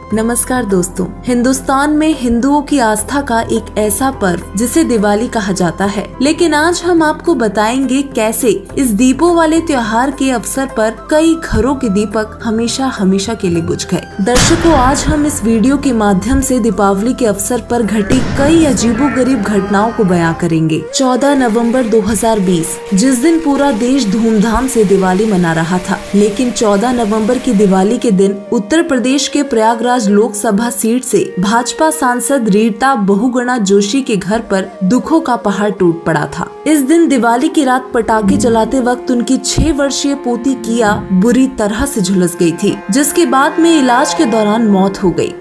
नमस्कार दोस्तों, हिंदुस्तान में हिंदुओं की आस्था का एक ऐसा पर्व जिसे दिवाली कहा जाता है, लेकिन आज हम आपको बताएंगे कैसे इस दीपों वाले त्योहार के अवसर पर कई घरों के दीपक हमेशा हमेशा के लिए बुझ गए। दर्शकों, आज हम इस वीडियो के माध्यम से दीपावली के अवसर पर घटी कई अजीबोगरीब घटनाओं को बयां करेंगे। 14 नवंबर 2020 जिस दिन पूरा देश धूमधाम से दिवाली मना रहा था, लेकिन 14 नवंबर की दिवाली के दिन उत्तर प्रदेश के प्रयागराज लोकसभा सीट से भाजपा सांसद रीता बहुगुणा जोशी के घर पर दुखों का पहाड़ टूट पड़ा था। इस दिन दिवाली की रात पटाखे जलाते वक्त उनकी 6 वर्षीय पोती किया बुरी तरह से झुलस गई थी, जिसके बाद में इलाज के दौरान मौत हो गई।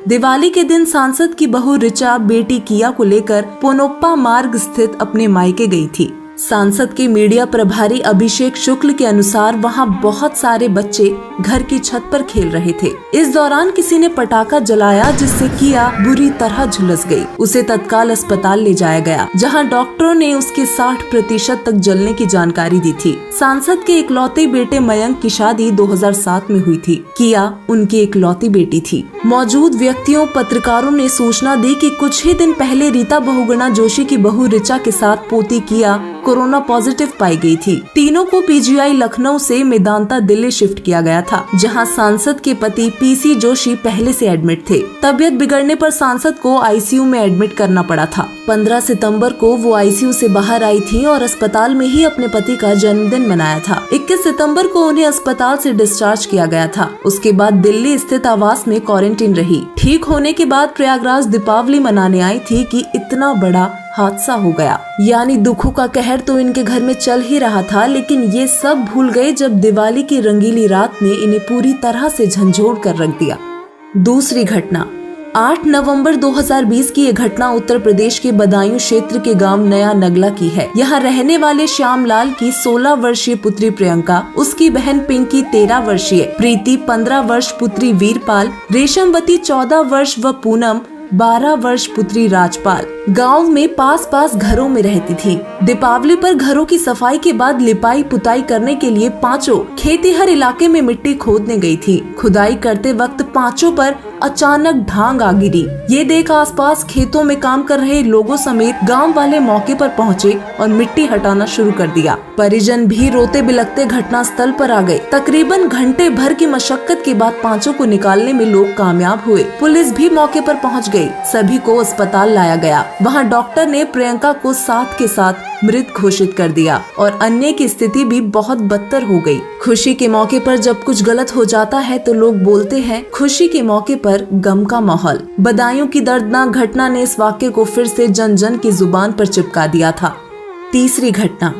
दिवाली के दिन सांसद की बहू ऋचा बेटी किया को लेकर पोनोप्पा मार्ग स्थित अपने मायके गई थी। सांसद के मीडिया प्रभारी अभिषेक शुक्ल के अनुसार वहां बहुत सारे बच्चे घर की छत पर खेल रहे थे। इस दौरान किसी ने पटाखा जलाया, जिससे किया बुरी तरह झुलस गई। उसे तत्काल अस्पताल ले जाया गया, जहां डॉक्टरों ने उसके 60% तक जलने की जानकारी दी थी। सांसद के इकलौते बेटे मयंक की शादी 2007 में हुई थी। किया उनकी इकलौती बेटी थी। मौजूद व्यक्तियों पत्रकारों ने सूचना दी कि कुछ ही दिन पहले रीता बहुगुणा जोशी की बहू ऋचा के साथ पोती किया कोरोना पॉजिटिव पाई गई थी। तीनों को पीजीआई लखनऊ से मेदांता दिल्ली शिफ्ट किया गया था, जहां सांसद के पति पीसी जोशी पहले से एडमिट थे। तबियत बिगड़ने पर सांसद को आईसीयू में एडमिट करना पड़ा था। 15 सितंबर को वो आईसीयू से बाहर आई थी और अस्पताल में ही अपने पति का जन्मदिन मनाया था। 21 सितंबर को उन्हें अस्पताल से डिस्चार्ज किया गया था। उसके बाद दिल्ली स्थित आवास में क्वारंटीन रही। ठीक होने के बाद प्रयागराज दीपावली मनाने आई थी कि इतना बड़ा हादसा हो गया। यानी दुखों का कहर तो इनके घर में चल ही रहा था, लेकिन ये सब भूल गए जब दिवाली की रंगीली रात ने इन्हें पूरी तरह से झंझोड़ कर रख दिया। दूसरी घटना 8 नवंबर 2020 की ये घटना उत्तर प्रदेश के बदायूं क्षेत्र के गांव नया नगला की है। यहाँ रहने वाले श्यामलाल की 16 वर्षीय पुत्री प्रियंका, उसकी बहन पिंकी 13 वर्षीय, प्रीति 15 वर्ष, पुत्री वीरपाल, रेशमवती 14 वर्ष व पूनम 12 वर्ष पुत्री राजपाल गांव में पास पास घरों में रहती थी। दीपावली पर घरों की सफाई के बाद लिपाई पुताई करने के लिए पांचों खेतीहर इलाके में मिट्टी खोदने गई थी। खुदाई करते वक्त पांचों पर अचानक ढांग आ गिरी। ये देख आसपास खेतों में काम कर रहे लोगों समेत गांव वाले मौके पर पहुंचे और मिट्टी हटाना शुरू कर दिया। परिजन भी रोते बिलखते घटना स्थल पर आ गए। तकरीबन घंटे भर की मशक्कत के बाद पांचों को निकालने में लोग कामयाब हुए। पुलिस भी मौके पर पहुंच गई। सभी को अस्पताल लाया गया। वहां डॉक्टर ने प्रियंका को साथ के साथ मृत घोषित कर दिया और अन्य की स्थिति भी बहुत बदतर हो गई। खुशी के मौके पर जब कुछ गलत हो जाता है तो लोग बोलते हैं खुशी के मौके पर गम का माहौल। बदायूं की दर्दनाक घटना ने इस वाक्य को फिर से जन जन की जुबान पर चिपका दिया था। तीसरी घटना,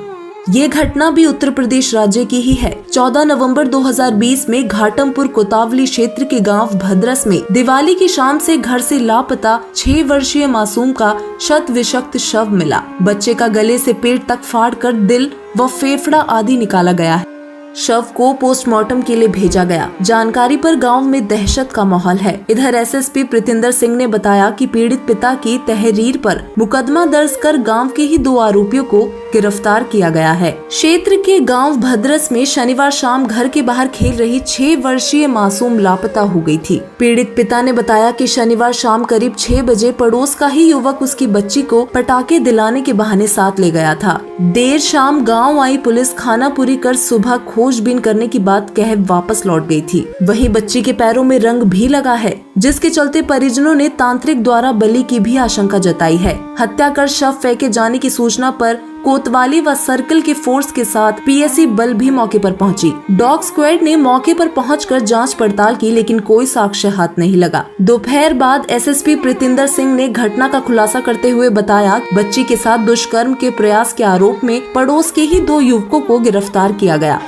ये घटना भी उत्तर प्रदेश राज्य की ही है। 14 नवंबर 2020 में घाटमपुर कोतावली क्षेत्र के गांव भद्रस में दिवाली की शाम से घर से लापता 6 वर्षीय मासूम का शत विषक्त शव मिला। बच्चे का गले से पेट तक फाड़कर दिल व फेफड़ा आदि निकाला गया है। शव को पोस्टमार्टम के लिए भेजा गया। जानकारी पर गांव में दहशत का माहौल है। इधर एसएसपी प्रीतिंदर सिंह ने बताया कि पीड़ित पिता की तहरीर पर मुकदमा दर्ज कर गांव के ही 2 आरोपियों को गिरफ्तार किया गया है। क्षेत्र के गांव भद्रस में शनिवार शाम घर के बाहर खेल रही 6 वर्षीय मासूम लापता हो गई थी। पीड़ित पिता ने बताया कि शनिवार शाम करीब 6 बजे पड़ोस का ही युवक उसकी बच्ची को पटाखे दिलाने के बहाने साथ ले गया था। देर शाम गाँव आई पुलिस खाना पूरी कर सुबह खोजबीन करने की बात कह वापस लौट गई थी। वहीं बच्ची के पैरों में रंग भी लगा है, जिसके चलते परिजनों ने तांत्रिक द्वारा बलि की भी आशंका जताई है। हत्या कर शव फेंके जाने की सूचना पर कोतवाली व सर्कल के फोर्स के साथ पीएससी बल भी मौके पर पहुंची। डॉग स्क्वाड ने मौके पर पहुंचकर जांच पड़ताल की, लेकिन कोई साक्ष्य हाथ नहीं लगा। दोपहर बाद एसएसपी प्रीतिंदर सिंह ने घटना का खुलासा करते हुए बताया, बच्ची के साथ दुष्कर्म के प्रयास के आरोप में पड़ोस के ही 2 युवकों को गिरफ्तार किया गया।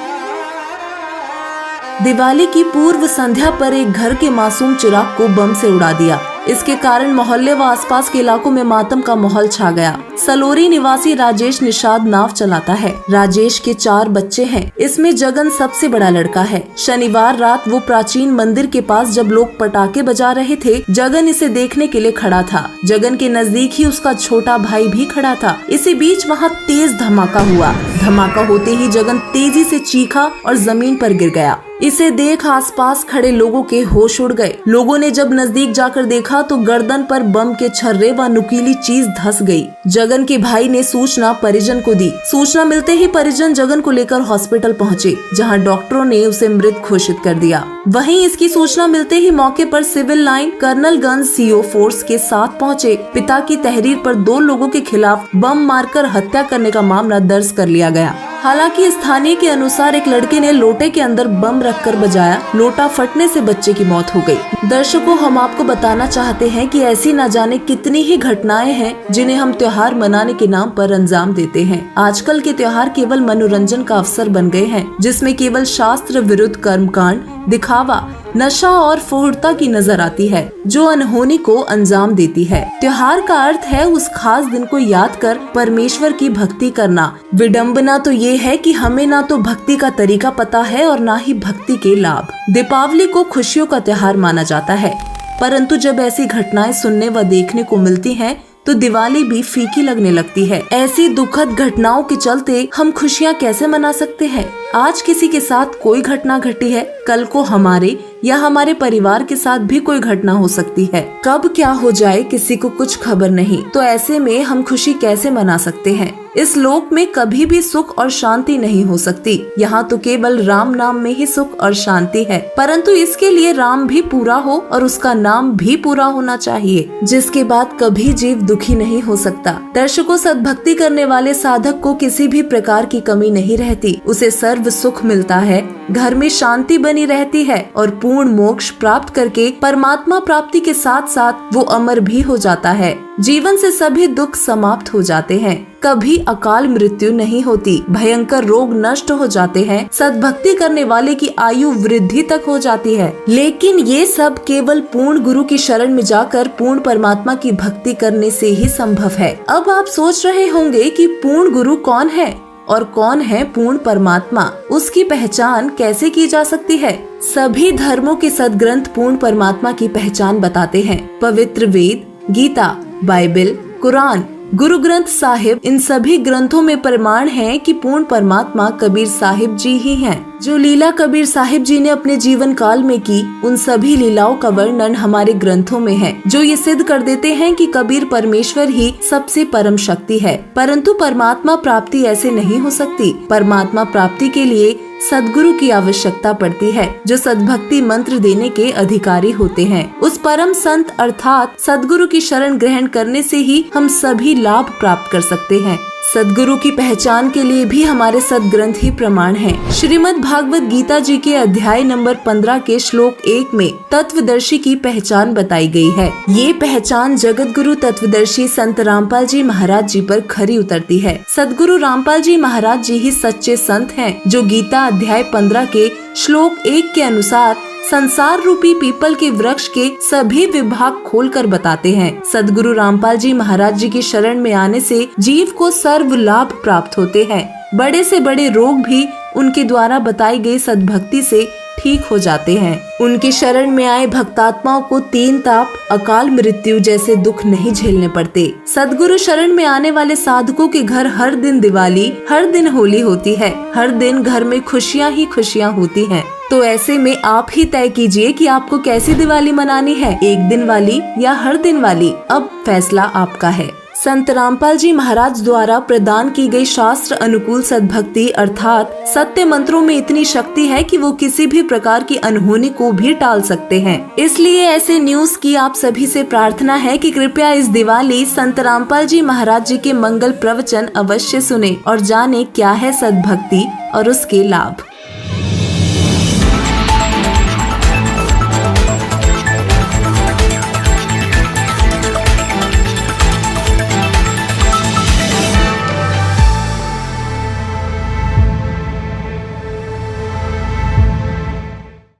दिवाली की पूर्व संध्या पर एक घर के मासूम चिराग को बम से उड़ा दिया। इसके कारण मोहल्ले व आसपास के इलाकों में मातम का माहौल छा गया। सलोरी निवासी राजेश निषाद नाव चलाता है। राजेश के 4 बच्चे हैं, इसमें जगन सबसे बड़ा लड़का है। शनिवार रात वो प्राचीन मंदिर के पास जब लोग पटाखे बजा रहे थे, जगन इसे देखने के लिए खड़ा था। जगन के नजदीक ही उसका छोटा भाई भी खड़ा था। इसी बीच वहाँ तेज धमाका हुआ। धमाका होते ही जगन तेजी से चीखा और जमीन पर गिर गया। इसे देख आसपास खड़े लोगों के होश उड़ गए। लोगों ने जब नजदीक जाकर देखा तो गर्दन पर बम के छर्रे व नुकीली चीज धंस गई। जगन के भाई ने सूचना परिजन को दी। सूचना मिलते ही परिजन जगन को लेकर हॉस्पिटल पहुंचे, जहां डॉक्टरों ने उसे मृत घोषित कर दिया। वहीं इसकी सूचना मिलते ही मौके पर civil line Colonelganj CO force के साथ पहुंचे। पिता की तहरीर पर 2 लोगों के खिलाफ बम मारकर हत्या करने का मामला दर्ज कर लिया गया। हालांकि स्थानीय के अनुसार एक लड़के ने लोटे के अंदर बम रखकर बजाया। लोटा फटने से बच्चे की मौत हो गई। दर्शकों, हम आपको बताना चाहते हैं कि ऐसी न जाने कितनी ही घटनाएं हैं जिन्हें हम त्योहार मनाने के नाम पर अंजाम देते हैं। आजकल के त्योहार केवल मनोरंजन का अवसर बन गए हैं, जिसमें केवल शास्त्र विरुद्ध कर्मकांड, दिखावा, नशा और फुहरता की नजर आती है, जो अनहोनी को अंजाम देती है। त्योहार का अर्थ है उस खास दिन को याद कर परमेश्वर की भक्ति करना। विडंबना तो ये है कि हमें ना तो भक्ति का तरीका पता है और ना ही भक्ति के लाभ। दीपावली को खुशियों का त्योहार माना जाता है, परंतु जब ऐसी घटनाएं सुनने व देखने को मिलती हैं, तो दिवाली भी फीकी लगने लगती है। ऐसी दुखद घटनाओं के चलते हम खुशियाँ कैसे मना सकते हैं? आज किसी के साथ कोई घटना घटी है, कल को हमारे या हमारे परिवार के साथ भी कोई घटना हो सकती है। कब क्या हो जाए किसी को कुछ खबर नहीं। तो ऐसे में हम खुशी कैसे मना सकते हैं? इस लोक में कभी भी सुख और शांति नहीं हो सकती। यहाँ तो केवल राम नाम में ही सुख और शांति है, परंतु इसके लिए राम भी पूरा हो और उसका नाम भी पूरा होना चाहिए, जिसके बाद कभी जीव दुखी नहीं हो सकता। दर्शकों, सद्भक्ति करने वाले साधक को किसी भी प्रकार की कमी नहीं रहती। उसे सर्व सुख मिलता है, घर में शांति बनी रहती है और पूर्ण मोक्ष प्राप्त करके परमात्मा प्राप्ति के साथ साथ वो अमर भी हो जाता है। जीवन से सभी दुख समाप्त हो जाते हैं। कभी अकाल मृत्यु नहीं होती। भयंकर रोग नष्ट हो जाते हैं। सद्भक्ति करने वाले की आयु वृद्धि तक हो जाती है। लेकिन ये सब केवल पूर्ण गुरु की शरण में जाकर पूर्ण परमात्मा की भक्ति करने से ही संभव है। अब आप सोच रहे होंगे कि पूर्ण गुरु कौन है और कौन है पूर्ण परमात्मा, उसकी पहचान कैसे की जा सकती है? सभी धर्मों के सदग्रंथ पूर्ण परमात्मा की पहचान बताते हैं। पवित्र वेद, गीता, बाइबल, कुरान, गुरु ग्रंथ साहिब, इन सभी ग्रंथों में प्रमाण है कि पूर्ण परमात्मा कबीर साहिब जी ही हैं। जो लीला कबीर साहिब जी ने अपने जीवन काल में की, उन सभी लीलाओं का वर्णन हमारे ग्रंथों में है, जो ये सिद्ध कर देते हैं कि कबीर परमेश्वर ही सबसे परम शक्ति है। परंतु परमात्मा प्राप्ति ऐसे नहीं हो सकती। परमात्मा प्राप्ति के लिए सद्गुरु की आवश्यकता पड़ती है, जो सद्भक्ति मंत्र देने के अधिकारी होते हैं। उस परम संत अर्थात सद्गुरु की शरण ग्रहण करने से ही हम सभी लाभ प्राप्त कर सकते हैं। सद्गुरु की पहचान के लिए भी हमारे सदग्रंथ ही प्रमाण हैं। श्रीमद् भागवत गीता जी के अध्याय नंबर 15 के श्लोक 1 में तत्वदर्शी की पहचान बताई गई है। ये पहचान जगत गुरु तत्वदर्शी संत रामपाल जी महाराज जी पर खरी उतरती है। सदगुरु रामपाल जी महाराज जी ही सच्चे संत हैं, जो गीता अध्याय 15 के श्लोक 1 के अनुसार संसार रूपी पीपल के वृक्ष के सभी विभाग खोलकर बताते हैं। सदगुरु रामपाल जी महाराज जी की शरण में आने से जीव को सर्व लाभ प्राप्त होते हैं। बड़े से बड़े रोग भी उनके द्वारा बताई गई सद्भक्ति से ठीक हो जाते हैं। उनकी शरण में आए भक्तात्माओं को 3 ताप, अकाल मृत्यु जैसे दुख नहीं झेलने पड़ते। सदगुरु शरण में आने वाले साधकों के घर हर दिन दिवाली, हर दिन होली होती है। हर दिन घर में खुशियाँ ही खुशियाँ होती हैं। तो ऐसे में आप ही तय कीजिए कि आपको कैसी दिवाली मनानी है, 1 दिन वाली या हर दिन वाली। अब फैसला आपका है। संत रामपाल जी महाराज द्वारा प्रदान की गई शास्त्र अनुकूल सद्भक्ति अर्थात सत्य मंत्रों में इतनी शक्ति है कि वो किसी भी प्रकार की अनहोनी को भी टाल सकते हैं। इसलिए ऐसे न्यूज की आप सभी से प्रार्थना है कि कृपया इस दिवाली संत रामपाल जी महाराज जी के मंगल प्रवचन अवश्य सुने और जाने क्या है सद्भक्ति और उसके लाभ।